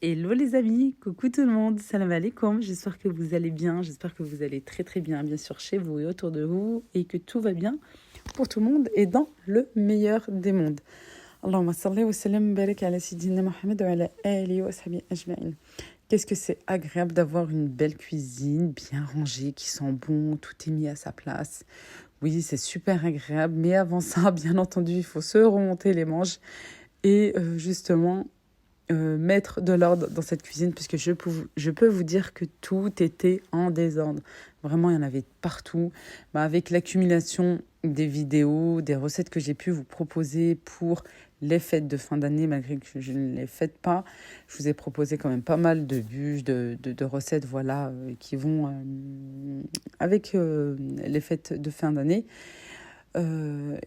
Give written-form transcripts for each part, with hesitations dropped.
Hello les amis, coucou tout le monde, salam alaikum, j'espère que vous allez bien, j'espère que vous allez très très bien sûr chez vous et autour de vous et que tout va bien pour tout le monde et dans le meilleur des mondes. Allahumma salli wa sallam barak ala sayyidina Muhammad wa ala alihi wa sahbihi ajma'in. Qu'est-ce que c'est agréable d'avoir une belle cuisine bien rangée, qui sent bon, tout est mis à sa place. Oui, c'est super agréable, mais avant ça, bien entendu, il faut se remonter les manches et justement mettre de l'ordre dans cette cuisine, puisque je peux vous dire que tout était en désordre. Vraiment, il y en avait partout. Avec l'accumulation des vidéos, des recettes que j'ai pu vous proposer pour les fêtes de fin d'année, malgré que je ne les fête pas, je vous ai proposé quand même pas mal de bûches, de recettes, voilà, qui vont avec les fêtes de fin d'année.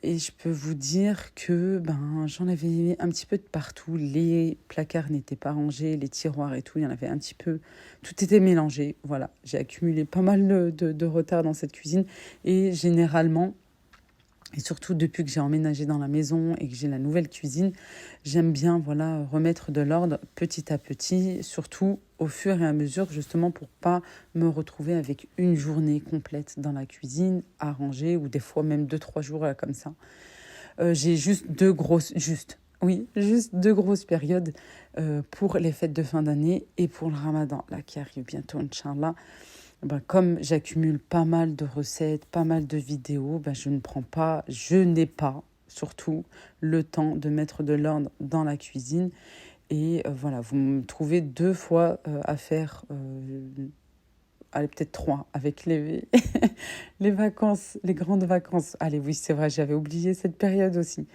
Et je peux vous dire que j'en avais un petit peu de partout. Les placards n'étaient pas rangés, les tiroirs et tout, il y en avait un petit peu. Tout était mélangé. Voilà, j'ai accumulé pas mal de retard dans cette cuisine. Et généralement, et surtout depuis que j'ai emménagé dans la maison et que j'ai la nouvelle cuisine, j'aime bien voilà, remettre de l'ordre petit à petit, surtout au fur et à mesure, justement pour pas me retrouver avec une journée complète dans la cuisine à ranger, ou des fois même 2-3 jours là, comme ça. J'ai juste juste deux grosses périodes pour les fêtes de fin d'année et pour le Ramadan, là qui arrive bientôt, Inch'Allah. Comme j'accumule pas mal de recettes, pas mal de vidéos, je n'ai pas surtout le temps de mettre de l'ordre dans la cuisine. Et voilà, vous me trouvez 2 fois à faire, allez, peut-être 3 avec les vacances, les grandes vacances. Allez, oui, c'est vrai, j'avais oublié cette période aussi.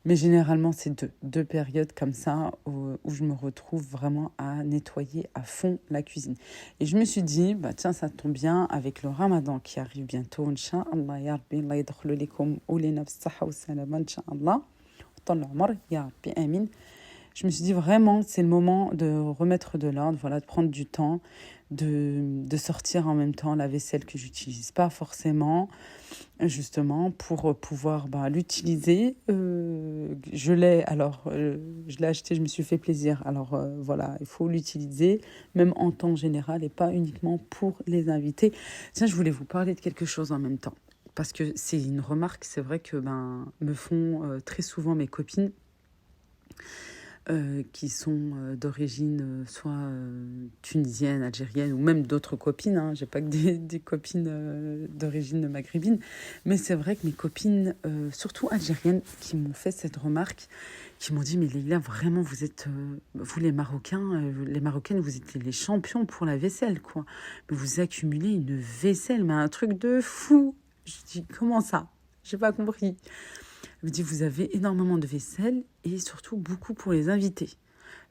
Mais généralement, c'est deux périodes comme ça où je me retrouve vraiment à nettoyer à fond la cuisine. Et je me suis dit, tiens, ça tombe bien avec le Ramadan qui arrive bientôt, Inch'Allah, ya Rabbi, Allah yadkhulu likum ulina bis-sahha wa salama, Inch'Allah. Tal umar, ya Rabbi, amin. Je me suis dit vraiment, c'est le moment de remettre de l'ordre, voilà, de prendre du temps, de sortir en même temps la vaisselle que j'utilise pas forcément, justement, pour pouvoir l'utiliser. Je l'ai acheté, je me suis fait plaisir. Alors voilà, il faut l'utiliser, même en temps général, et pas uniquement pour les invités. Tiens, je voulais vous parler de quelque chose en même temps, parce que c'est une remarque, c'est vrai que me font très souvent mes copines, qui sont d'origine soit tunisienne, algérienne, ou même d'autres copines. Hein. J'ai pas que des copines d'origine maghrébine. Mais c'est vrai que mes copines, surtout algériennes, qui m'ont fait cette remarque, qui m'ont dit, mais Leïla, vraiment, vous êtes, vous les Marocains, les Marocaines, vous étiez les champions pour la vaisselle, quoi. Mais vous accumulez une vaisselle, mais un truc de fou. Je dis, comment ça? J'ai pas compris. Elle me dit, vous avez énormément de vaisselle et surtout beaucoup pour les invités.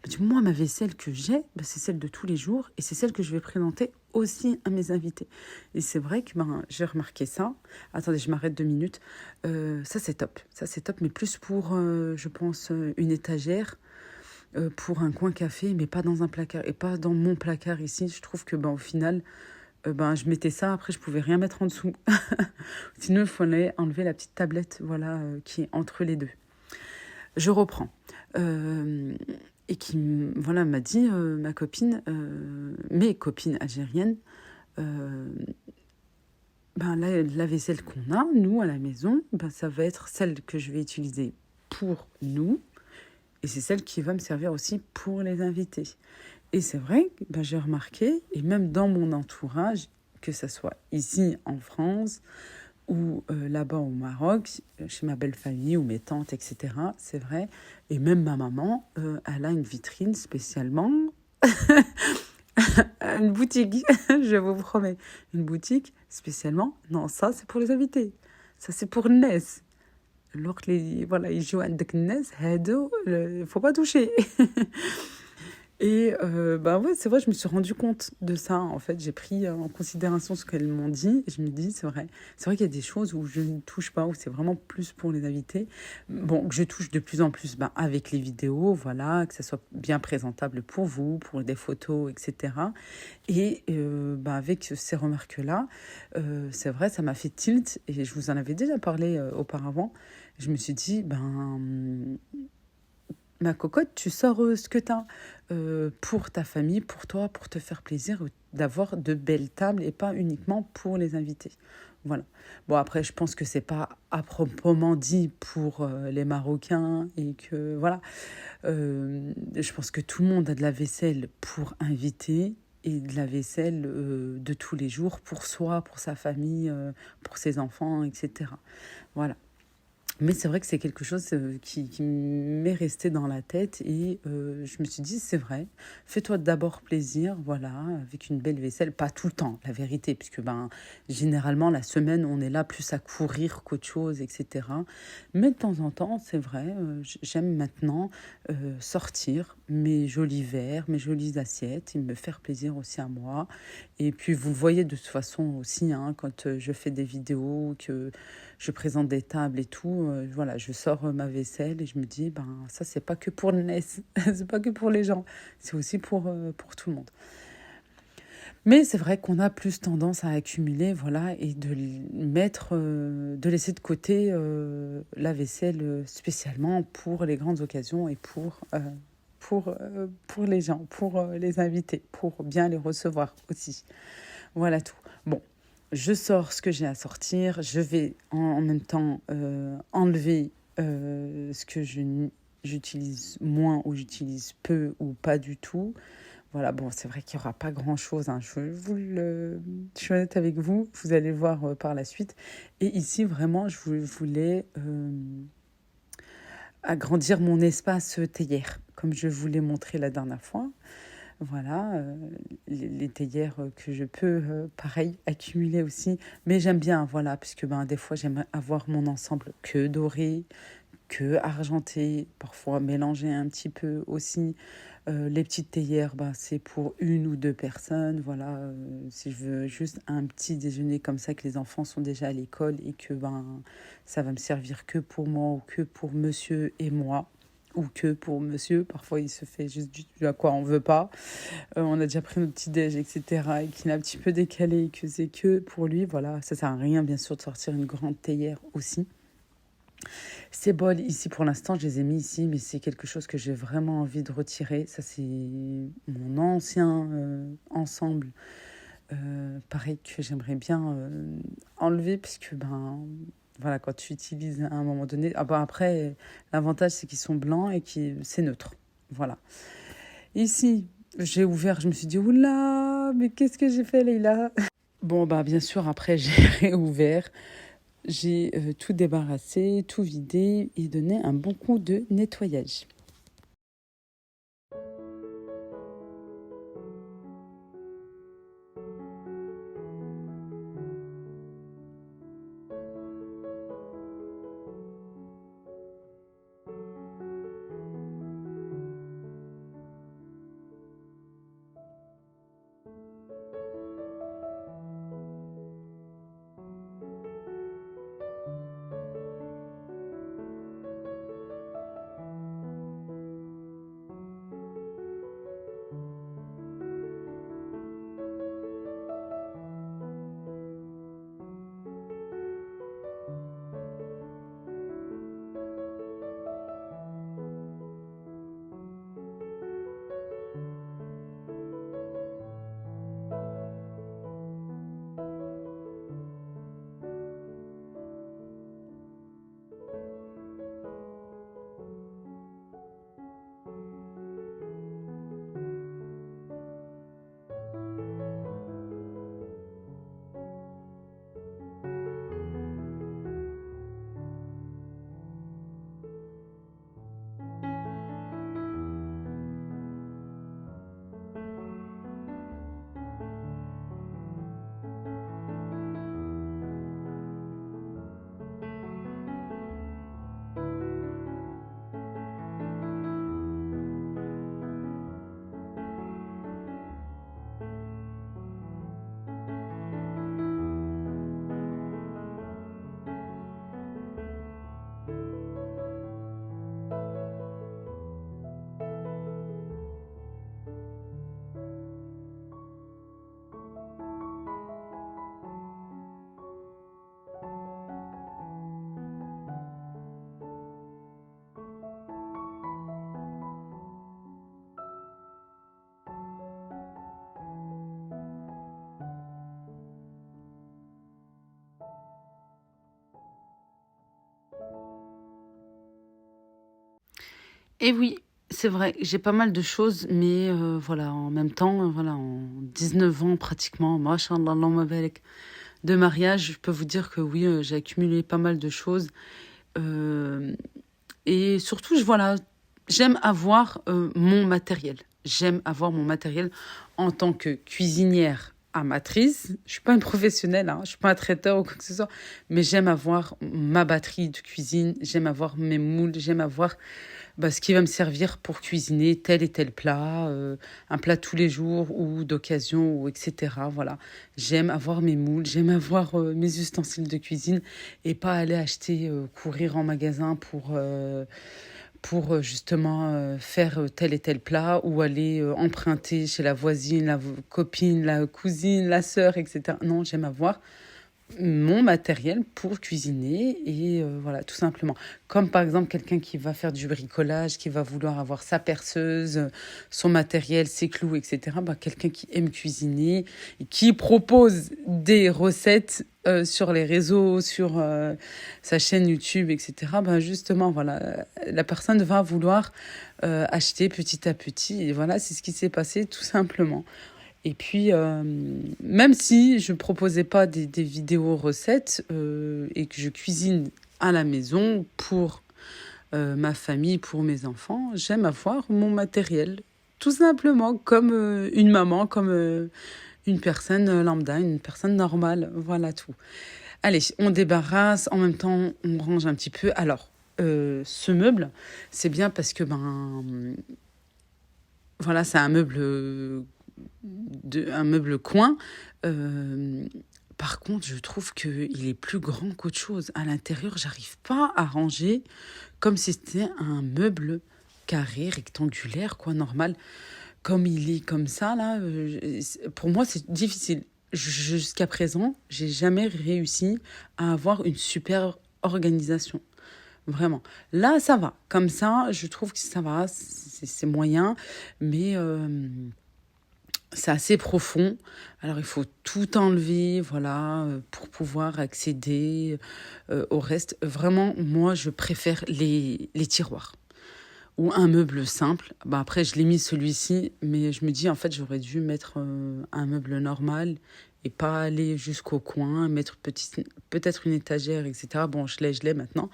Elle me dit, moi, ma vaisselle que j'ai, c'est celle de tous les jours et c'est celle que je vais présenter aussi à mes invités. Et c'est vrai que j'ai remarqué ça. Attendez, je m'arrête 2 minutes. Ça, c'est top. Ça, c'est top, mais plus pour, je pense, une étagère, pour un coin café, mais pas dans un placard. Et pas dans mon placard ici. Je trouve que, au final... je mettais ça, après je pouvais rien mettre en dessous. Sinon, il fallait enlever la petite tablette, voilà, qui est entre les deux. Je reprends. Et qui, voilà, m'a dit, ma copine, mes copines algériennes, la vaisselle qu'on a, nous, à la maison, ça va être celle que je vais utiliser pour nous. Et c'est celle qui va me servir aussi pour les invités. Et c'est vrai, j'ai remarqué, et même dans mon entourage, que ce soit ici en France ou là-bas au Maroc, chez ma belle famille ou mes tantes, etc., c'est vrai. Et même ma maman, elle a une vitrine spécialement, une boutique, je vous promets, une boutique spécialement. Non, ça c'est pour les invités, ça c'est pour Nes. Alors que voilà, ils jouent avec Nes, il ne faut pas toucher. Et ouais, c'est vrai, je me suis rendu compte de ça. En fait, j'ai pris en considération ce qu'elles m'ont dit. Et je me dis, c'est vrai. C'est vrai qu'il y a des choses où je ne touche pas, où c'est vraiment plus pour les invités. Bon, que je touche de plus en plus avec les vidéos, voilà, que ça soit bien présentable pour vous, pour des photos, etc. Et avec ces remarques-là, c'est vrai, ça m'a fait tilt. Et je vous en avais déjà parlé auparavant. Je me suis dit, ma cocotte, tu sors ce que tu as pour ta famille, pour toi, pour te faire plaisir, d'avoir de belles tables et pas uniquement pour les invités. Voilà. Bon, après, je pense que c'est pas à proprement dit pour les Marocains et que, voilà. Je pense que tout le monde a de la vaisselle pour inviter et de la vaisselle de tous les jours pour soi, pour sa famille, pour ses enfants, etc. Voilà. Mais c'est vrai que c'est quelque chose qui m'est resté dans la tête et je me suis dit, c'est vrai, fais-toi d'abord plaisir, voilà, avec une belle vaisselle, pas tout le temps, la vérité, puisque ben, généralement, la semaine, on est là plus à courir qu'autre chose, etc. Mais de temps en temps, c'est vrai, j'aime maintenant sortir mes jolis verres, mes jolies assiettes et me faire plaisir aussi à moi. Et puis, vous le voyez de toute façon aussi, hein, quand je fais des vidéos, que je présente des tables et tout, voilà, je sors ma vaisselle et je me dis, ben ça c'est pas que pour le NES, c'est pas que pour les gens, c'est aussi pour tout le monde. Mais c'est vrai qu'on a plus tendance à accumuler, voilà, et mettre, de laisser de côté la vaisselle spécialement pour les grandes occasions et pour les gens, pour les invités, pour bien les recevoir aussi. Voilà tout. Bon, je sors ce que j'ai à sortir. Je vais en même temps enlever ce que j'utilise moins ou j'utilise peu ou pas du tout. Voilà, bon, c'est vrai qu'il n'y aura pas grand-chose, hein. Je suis honnête avec vous, vous allez voir par la suite. Et ici, vraiment, voulais agrandir mon espace théière, comme je vous l'ai montré la dernière fois. Voilà, les théières que je peux, pareil, accumuler aussi. Mais j'aime bien, voilà, parce que ben, des fois, j'aime avoir mon ensemble que doré, que argenté, parfois mélanger un petit peu aussi. Les petites théières, ben, c'est pour une ou deux personnes. Voilà, si je veux juste un petit déjeuner comme ça, que les enfants sont déjà à l'école et que ben, ça va me servir que pour moi ou que pour monsieur et moi. Ou que pour monsieur, parfois il se fait juste du à quoi on veut pas. On a déjà pris notre petit déj, etc. Et qu'il est un petit peu décalé et que c'est que pour lui, voilà, ça sert à rien bien sûr de sortir une grande théière aussi. Ces bols ici pour l'instant, je les ai mis ici, mais c'est quelque chose que j'ai vraiment envie de retirer. Ça c'est mon ancien ensemble, pareil que j'aimerais bien enlever puisque ben voilà quand tu utilises à un moment donné. Ah ben après l'avantage c'est qu'ils sont blancs et qui c'est neutre. Voilà. Ici, j'ai ouvert, je me suis dit, oula, mais qu'est-ce que j'ai fait, Leïla? Bon, bah, bien sûr, après, j'ai réouvert. J'ai tout débarrassé, tout vidé et donné un bon coup de nettoyage. Et oui, c'est vrai, j'ai pas mal de choses, mais voilà, en même temps, voilà, en 19 ans pratiquement, machallah, Allahumma barik, de mariage, je peux vous dire que oui, j'ai accumulé pas mal de choses. Euh, et surtout, voilà, j'aime avoir mon matériel. J'aime avoir mon matériel en tant que cuisinière amatrice. Je suis pas une professionnelle, hein, je suis pas un traiteur ou quoi que ce soit, mais j'aime avoir ma batterie de cuisine, j'aime avoir mes moules, j'aime avoir ce qui va me servir pour cuisiner tel et tel plat, un plat tous les jours ou d'occasion, ou etc. Voilà. J'aime avoir mes moules, j'aime avoir mes ustensiles de cuisine et pas aller acheter, courir en magasin pour justement faire tel et tel plat ou aller emprunter chez la voisine, copine, la cousine, la sœur, etc. Non, j'aime avoir mon matériel pour cuisiner et voilà, tout simplement. Comme par exemple quelqu'un qui va faire du bricolage, qui va vouloir avoir sa perceuse, son matériel, ses clous, etc. Quelqu'un qui aime cuisiner et qui propose des recettes sur les réseaux, sur sa chaîne YouTube, etc. Justement, voilà, la personne va vouloir acheter petit à petit et voilà, c'est ce qui s'est passé tout simplement. Et puis, même si je ne proposais pas des vidéos recettes et que je cuisine à la maison pour ma famille, pour mes enfants, j'aime avoir mon matériel. Tout simplement, comme une maman, comme une personne lambda, une personne normale. Voilà tout. Allez, on débarrasse, en même temps, on range un petit peu. Alors, ce meuble, c'est bien parce que, voilà, c'est un meuble coin. Euh, Par contre, je trouve qu'il est plus grand qu'autre chose. À l'intérieur, j'arrive pas à ranger comme si c'était un meuble carré, rectangulaire, quoi, normal. Comme il est comme ça, là, pour moi, c'est difficile. Jusqu'à présent, j'ai jamais réussi à avoir une super organisation. Vraiment. Là, ça va. Comme ça, je trouve que ça va. C'est moyen. Mais c'est assez profond. Alors, il faut tout enlever, voilà, pour pouvoir accéder au reste. Vraiment, moi, je préfère les tiroirs ou un meuble simple. Après, je l'ai mis celui-ci, mais je me dis, en fait, j'aurais dû mettre un meuble normal et pas aller jusqu'au coin, mettre peut-être une étagère, etc. Bon, je l'ai maintenant.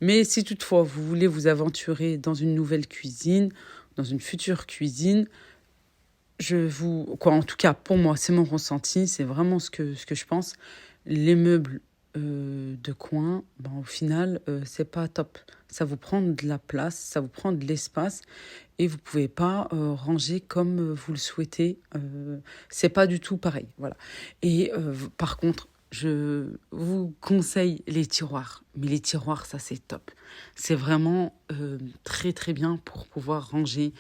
Mais si toutefois, vous voulez vous aventurer dans une nouvelle cuisine, dans une future cuisine, en tout cas, pour moi, c'est mon ressenti, c'est vraiment ce que je pense. Les meubles de coin, au final, c'est pas top. Ça vous prend de la place, ça vous prend de l'espace et vous pouvez pas ranger comme vous le souhaitez. C'est pas du tout pareil, voilà. Et par contre, je vous conseille les tiroirs. Mais les tiroirs, ça, c'est top. C'est vraiment très, très bien pour pouvoir ranger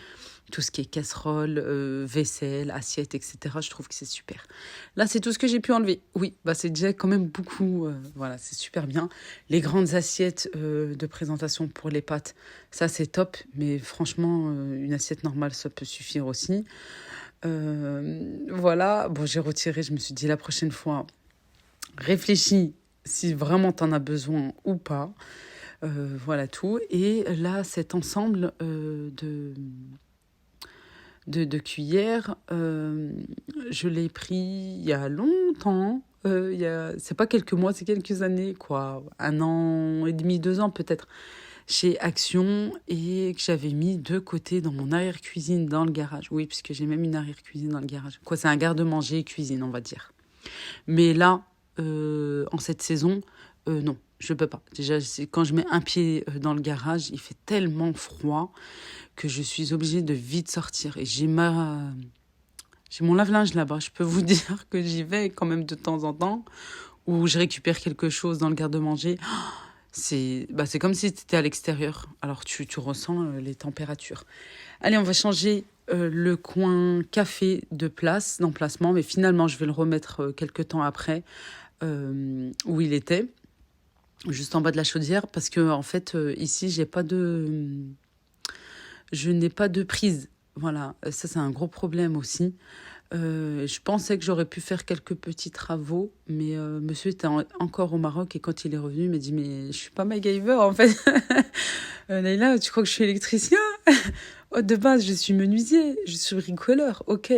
tout ce qui est casserole, vaisselle, assiette, etc. Je trouve que c'est super. Là, c'est tout ce que j'ai pu enlever. Oui, c'est déjà quand même beaucoup. Voilà, c'est super bien. Les grandes assiettes de présentation pour les pâtes, ça, c'est top. Mais franchement, une assiette normale, ça peut suffire aussi. Voilà, bon, j'ai retiré. Je me suis dit la prochaine fois, réfléchis si vraiment tu en as besoin ou pas. Voilà tout. Et là, cet ensemble de cuillères, je l'ai pris il y a longtemps. C'est pas quelques mois, c'est quelques années, quoi. 1 an et demi, 2 ans peut-être, chez Action, et que j'avais mis de côté dans mon arrière-cuisine, dans le garage. Oui, puisque j'ai même une arrière-cuisine dans le garage. Quoi, c'est un garde-manger cuisine, on va dire. Mais là, en cette saison, non, je peux pas. Déjà, quand je mets un pied dans le garage, il fait tellement froid que je suis obligée de vite sortir. Et j'ai mon lave-linge là-bas. Je peux vous dire que j'y vais quand même de temps en temps, où je récupère quelque chose dans le garde-manger. C'est comme si tu étais à l'extérieur. Alors tu ressens les températures. Allez, on va changer le coin café d'emplacement, mais finalement je vais le remettre quelques temps après où il était, juste en bas de la chaudière, parce que en fait ici je n'ai pas de prise. Voilà, ça c'est un gros problème aussi. Je pensais que j'aurais pu faire quelques petits travaux, mais monsieur était encore au Maroc et quand il est revenu, il m'a dit « Mais je suis pas MacGyver en fait. Leïla, tu crois que je suis électricien ?» Oh, de base, je suis menuisier, je suis bricoleur, ok.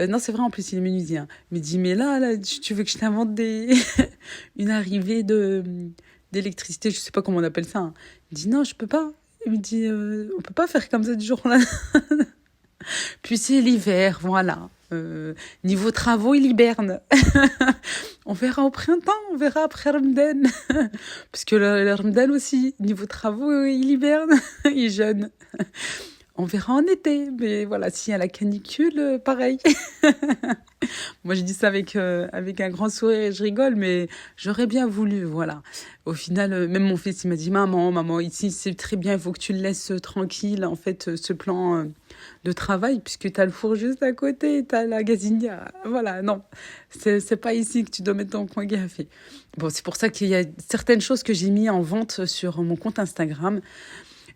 Non, c'est vrai, en plus, il est menuisier, hein. Il me dit, mais là, tu veux que je t'invente une arrivée d'électricité, je sais pas comment on appelle ça, hein. Il me dit, non, je peux pas. Il me dit, on peut pas faire comme ça du jour au lendemain. Puis c'est l'hiver, voilà. Niveau travaux, il hiberne. On verra au printemps, on verra après Ramadan. Parce que le Ramadan aussi, niveau travaux, il hiberne, il jeûne. On verra en été, mais voilà, s'il y a la canicule, pareil. Moi, je dis ça avec un grand sourire et je rigole, mais j'aurais bien voulu, voilà. Au final, même mon fils, il m'a dit, maman, ici, c'est très bien, il faut que tu le laisses tranquille, en fait, ce plan de travail, puisque tu as le four juste à côté, tu as la gazinière. Voilà, non, c'est pas ici que tu dois mettre ton coin café. Bon, c'est pour ça qu'il y a certaines choses que j'ai mis en vente sur mon compte Instagram.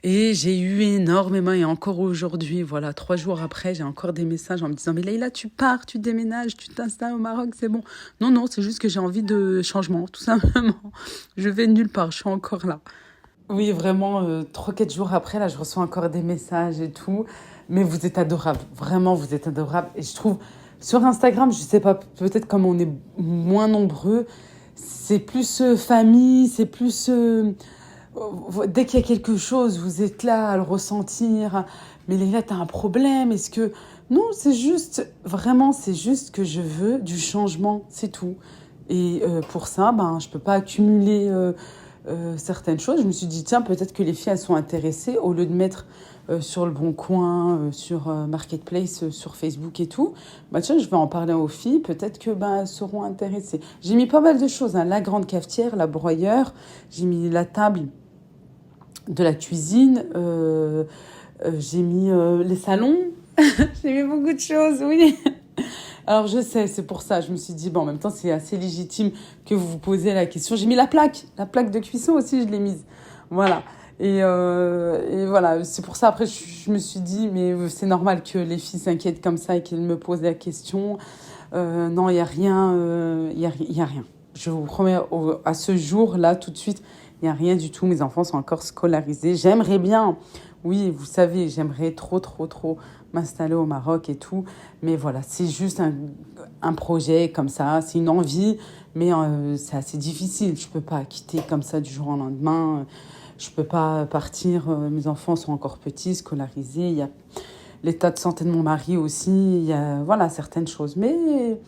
Et j'ai eu énormément, et encore aujourd'hui, voilà, 3 jours après, j'ai encore des messages en me disant, mais Leïla, tu pars, tu déménages, tu t'installes au Maroc, c'est bon. Non, c'est juste que j'ai envie de changement, tout simplement. Je vais nulle part, je suis encore là. Oui, vraiment, 3, 4 jours après, là, je reçois encore des messages et tout. Mais vous êtes adorables, vraiment, vous êtes adorables. Et je trouve, sur Instagram, je sais pas, peut-être comme on est moins nombreux, c'est plus famille, c'est plus... dès qu'il y a quelque chose, vous êtes là à le ressentir. Mais Leïla, t'as un problème, est-ce que... Non, c'est juste, vraiment, c'est juste que je veux du changement, c'est tout. Et pour ça, ben, je peux pas accumuler certaines choses. Je me suis dit, tiens, peut-être que les filles, elles sont intéressées, au lieu de mettre sur le Bon Coin, sur Marketplace, sur Facebook et tout. Bah, tiens, je vais en parler aux filles, peut-être que ben, elles seront intéressées. J'ai mis pas mal de choses, hein. La grande cafetière, la broyeur, j'ai mis la table de la cuisine, j'ai mis les salons, j'ai mis beaucoup de choses, oui. Alors je sais, c'est pour ça, je me suis dit, bon, en même temps, c'est assez légitime que vous vous posez la question. J'ai mis la plaque de cuisson aussi, je l'ai mise. Voilà. Et voilà, c'est pour ça, après, je me suis dit, mais c'est normal que les filles s'inquiètent comme ça et qu'elles me posent la question. Non, il n'y a rien, y a rien. Je vous promets, à ce jour-là, tout de suite, il n'y a rien du tout. Mes enfants sont encore scolarisés. J'aimerais bien, oui, vous savez, j'aimerais trop m'installer au Maroc et tout. Mais voilà, c'est juste un projet comme ça, c'est une envie, mais c'est assez difficile. Je ne peux pas quitter comme ça du jour au lendemain. Je ne peux pas partir. Mes enfants sont encore petits, scolarisés. Il y a l'état de santé de mon mari aussi. Il y a, voilà, certaines choses. Mais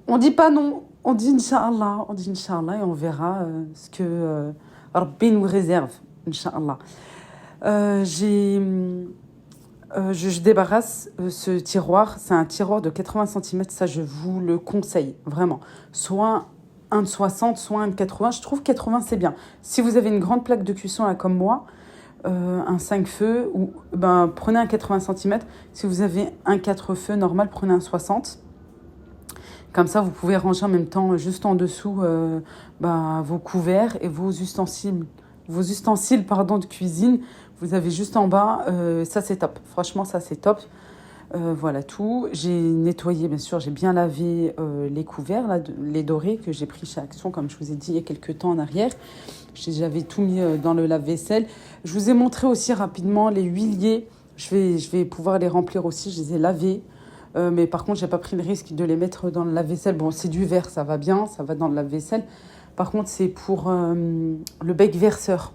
on ne dit pas non. On dit Inch'Allah. On dit Inch'Allah et on verra ce que Rabbi nous réserve. Inch'Allah. Je débarrasse ce tiroir. C'est un tiroir de 80 centimètres. Ça, je vous le conseille, vraiment. Soit un de 60, soit un de 80. Je trouve 80, c'est bien. Si vous avez une grande plaque de cuisson, là, comme moi, un 5 feux, ou, ben, prenez un 80 centimètres. Si vous avez un 4 feux normal, prenez un 60. Comme ça, vous pouvez ranger en même temps, juste en dessous, vos couverts et vos ustensiles. Vos ustensiles, de cuisine. Vous avez juste en bas, ça c'est top. Franchement, ça c'est top. Voilà tout. J'ai nettoyé, bien sûr, j'ai bien lavé les couverts, là, les dorés que j'ai pris chez Action, comme je vous ai dit il y a quelques temps en arrière. J'avais tout mis dans le lave-vaisselle. Je vous ai montré aussi rapidement les huiliers. Je vais pouvoir les remplir aussi. Je les ai lavés. Mais par contre, j'ai pas pris le risque de les mettre dans le lave-vaisselle. Bon, c'est du verre, ça va bien, ça va dans le lave-vaisselle. Par contre, c'est pour le bec verseur.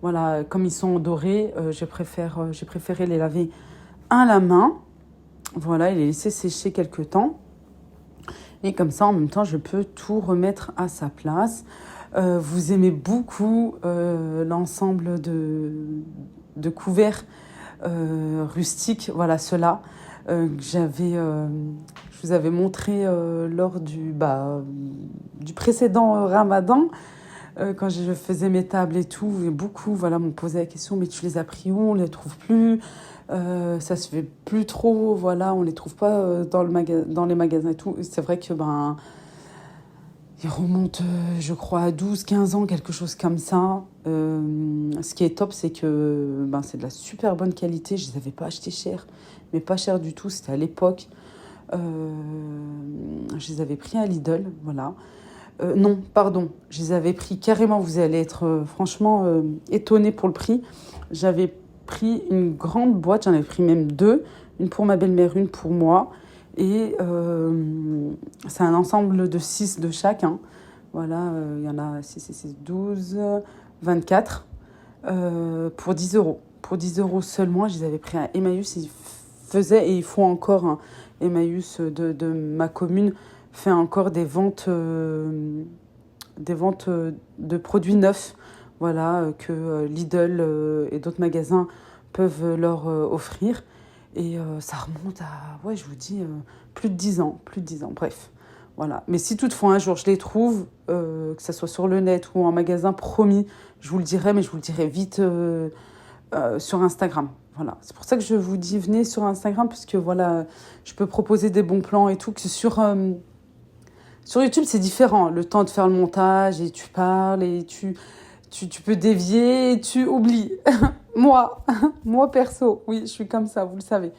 Voilà, comme ils sont dorés, j'ai préféré les laver à la main. Voilà, et les laisser sécher quelques temps. Et comme ça, en même temps, je peux tout remettre à sa place. Vous aimez beaucoup l'ensemble de couverts rustiques. Voilà, ceux-là que je vous avais montré lors du précédent Ramadan. Quand je faisais mes tables et tout, et beaucoup m'ont posé la question, mais tu les as pris où? On ne les trouve plus. Ça se fait plus trop, voilà, on ne les trouve pas dans les magasins et tout. Et c'est vrai que ils remontent, je crois, à 12, 15 ans, quelque chose comme ça. Ce qui est top, c'est que c'est de la super bonne qualité. Je ne les avais pas achetés cher, mais pas cher du tout. C'était à l'époque. Je les avais pris à Lidl, voilà. Non, pardon, je les avais pris carrément, vous allez être franchement étonnés pour le prix. J'avais pris une grande boîte, j'en avais pris même deux, une pour ma belle-mère, une pour moi. Et c'est un ensemble de 6 de chacun. Voilà, il y en a 6, 12, 24 pour 10 euros. Pour 10 euros seulement, je les avais pris à Emmaüs. Ils faisaient, et ils font encore, hein, Emmaüs de ma commune fait encore des ventes de produits neufs, voilà, que Lidl et d'autres magasins peuvent leur offrir. Et ça remonte à, ouais, je vous dis, plus de 10 ans, bref. Voilà. Mais si toutefois un jour je les trouve, que ce soit sur le net ou en magasin, promis, je vous le dirai, mais je vous le dirai vite sur Instagram. Voilà. C'est pour ça que je vous dis, venez sur Instagram, puisque voilà, je peux proposer des bons plans et tout, que sur YouTube, c'est différent. Le temps de faire le montage et tu parles et tu peux dévier et tu oublies. Moi perso, oui, je suis comme ça, vous le savez.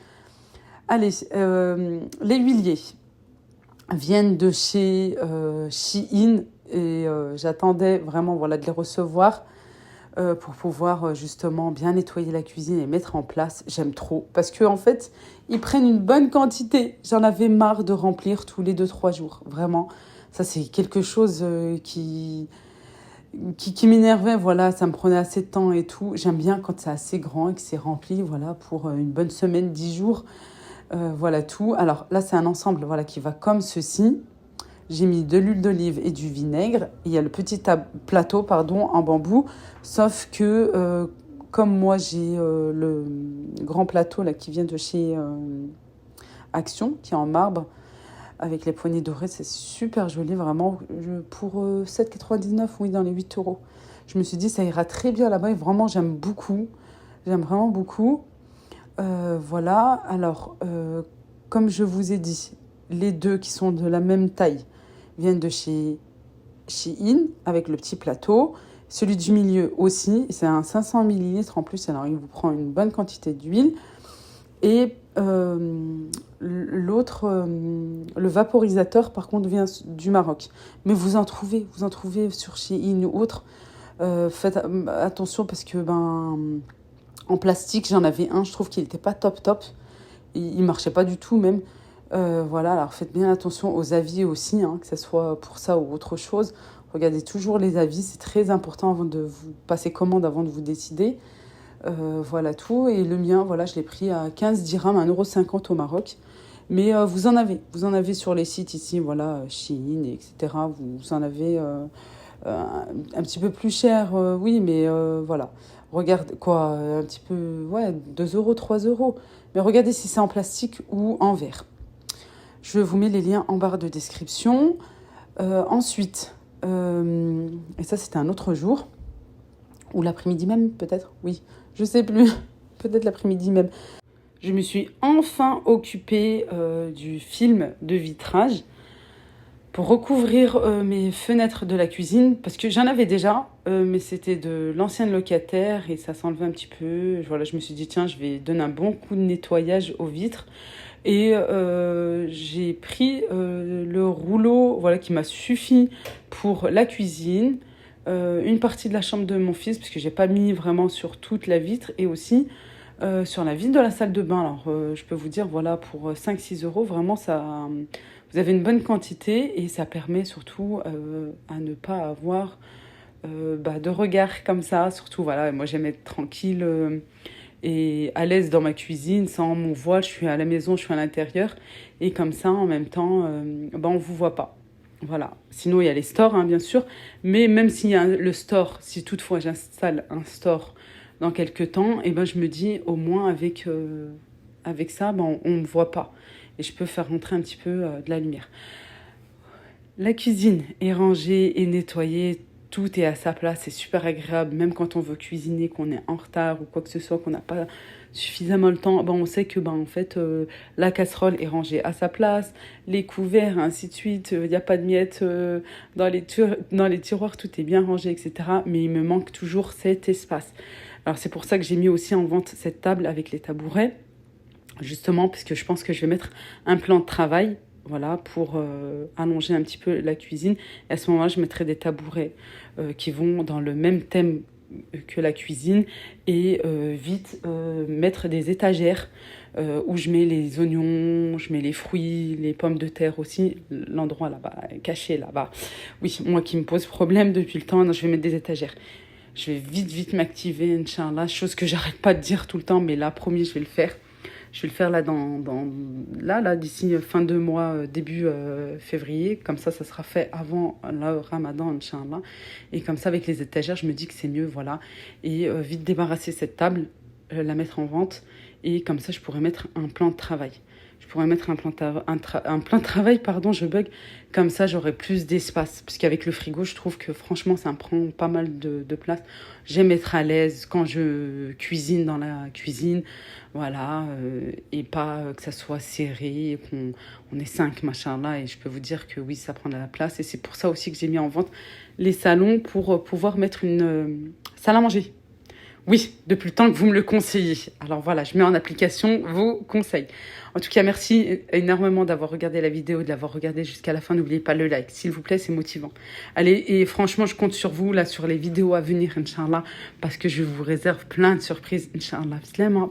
Allez, les huiliers viennent de chez Shein et j'attendais vraiment voilà, de les recevoir pour pouvoir justement bien nettoyer la cuisine et mettre en place. J'aime trop parce qu'en fait, ils prennent une bonne quantité. J'en avais marre de remplir tous les 2-3 jours. Vraiment, ça c'est quelque chose qui m'énervait. Voilà, ça me prenait assez de temps et tout. J'aime bien quand c'est assez grand et que c'est rempli voilà, pour une bonne semaine, 10 jours. Voilà tout. Alors là, c'est un ensemble voilà, qui va comme ceci. J'ai mis de l'huile d'olive et du vinaigre. Il y a le petit plateau en bambou. Sauf que, comme moi, j'ai le grand plateau là, qui vient de chez Action, qui est en marbre, avec les poignées dorées. C'est super joli, vraiment. Pour 7,99, oui, dans les 8 euros. Je me suis dit, ça ira très bien là-bas. Et vraiment, j'aime beaucoup. J'aime vraiment beaucoup. Voilà. Alors, comme je vous ai dit, les deux qui sont de la même taille viennent de chez Shein avec le petit plateau. Celui du milieu aussi, c'est un 500 millilitres en plus, alors il vous prend une bonne quantité d'huile. Et l'autre, le vaporisateur, par contre, vient du Maroc. Mais vous en trouvez sur Shein ou autre. Faites attention parce que en plastique, j'en avais un, je trouve qu'il n'était pas top. Il marchait pas du tout même. Voilà, alors faites bien attention aux avis aussi, hein, que ce soit pour ça ou autre chose. Regardez toujours les avis, c'est très important avant de vous passer commande, avant de vous décider. Voilà tout. Et le mien, voilà, je l'ai pris à 15 dirhams, 1,50 € au Maroc. Mais vous en avez sur les sites ici, voilà, Shein, etc. Vous en avez un petit peu plus cher, oui, mais voilà. Regardez quoi, un petit peu, ouais, 2 euros, 3 euros. Mais regardez si c'est en plastique ou en verre. Je vous mets les liens en barre de description. Ensuite, et ça c'était un autre jour, ou l'après-midi même peut-être, oui, je sais plus, peut-être l'après-midi même. Je me suis enfin occupée du film de vitrage pour recouvrir mes fenêtres de la cuisine, parce que j'en avais déjà, mais c'était de l'ancienne locataire et ça s'enlevait un petit peu. Voilà, je me suis dit, tiens, je vais donner un bon coup de nettoyage aux vitres. Et j'ai pris le rouleau voilà, qui m'a suffi pour la cuisine, une partie de la chambre de mon fils, parce que je n'ai pas mis vraiment sur toute la vitre, et aussi sur la vitre de la salle de bain. Alors, je peux vous dire, voilà, pour 5-6 euros, vraiment, ça, vous avez une bonne quantité et ça permet surtout à ne pas avoir de regard comme ça. Surtout, voilà, moi, j'aime être tranquille et à l'aise dans ma cuisine, sans mon voile. Je suis à la maison, je suis à l'intérieur. Et comme ça, en même temps, on ne vous voit pas. Voilà. Sinon, il y a les stores, hein, bien sûr. Mais même s'il y a le store, si toutefois j'installe un store dans quelques temps, et je me dis, au moins, avec ça, on ne me voit pas. Et je peux faire rentrer un petit peu de la lumière. La cuisine est rangée et nettoyée. Tout est à sa place, c'est super agréable. Même quand on veut cuisiner, qu'on est en retard ou quoi que ce soit, qu'on n'a pas suffisamment le temps, on sait que en fait, la casserole est rangée à sa place, les couverts, ainsi de suite. Il n'y a pas de miettes dans les tiroirs, tout est bien rangé, etc. Mais il me manque toujours cet espace. Alors c'est pour ça que j'ai mis aussi en vente cette table avec les tabourets. Justement, parce que je pense que je vais mettre un plan de travail, voilà, pour allonger un petit peu la cuisine. Et à ce moment-là, je mettrai des tabourets qui vont dans le même thème que la cuisine et vite mettre des étagères où je mets les oignons, je mets les fruits, les pommes de terre aussi, l'endroit là-bas, caché là-bas. Oui, moi qui me pose problème depuis le temps, non, je vais mettre des étagères. Je vais vite m'activer, Inch'Allah, chose que j'arrête pas de dire tout le temps, mais là, promis, je vais le faire. Je vais le faire là d'ici fin de mois, début février. Comme ça sera fait avant le Ramadan, Inch'Allah. Et comme ça, avec les étagères, je me dis que c'est mieux, voilà. Et vite débarrasser cette table, la mettre en vente. Et comme ça, je pourrais mettre un plan de travail. Je pourrais mettre un plan de travail, pardon, je bug. Comme ça, j'aurai plus d'espace. Parce qu'avec le frigo, je trouve que franchement, ça me prend pas mal de place. J'aime être à l'aise quand je cuisine dans la cuisine. Voilà. Et pas que ça soit serré, on est 5, machin-là. Et je peux vous dire que oui, ça prend de la place. Et c'est pour ça aussi que j'ai mis en vente les salons pour pouvoir mettre une salle à manger. Oui, depuis le temps que vous me le conseillez. Alors voilà, je mets en application vos conseils. En tout cas, merci énormément d'avoir regardé la vidéo, de l'avoir regardé jusqu'à la fin. N'oubliez pas le like, s'il vous plaît, c'est motivant. Allez, et franchement, je compte sur vous, là, sur les vidéos à venir, Inch'Allah, parce que je vous réserve plein de surprises, Inch'Allah. Bismillah.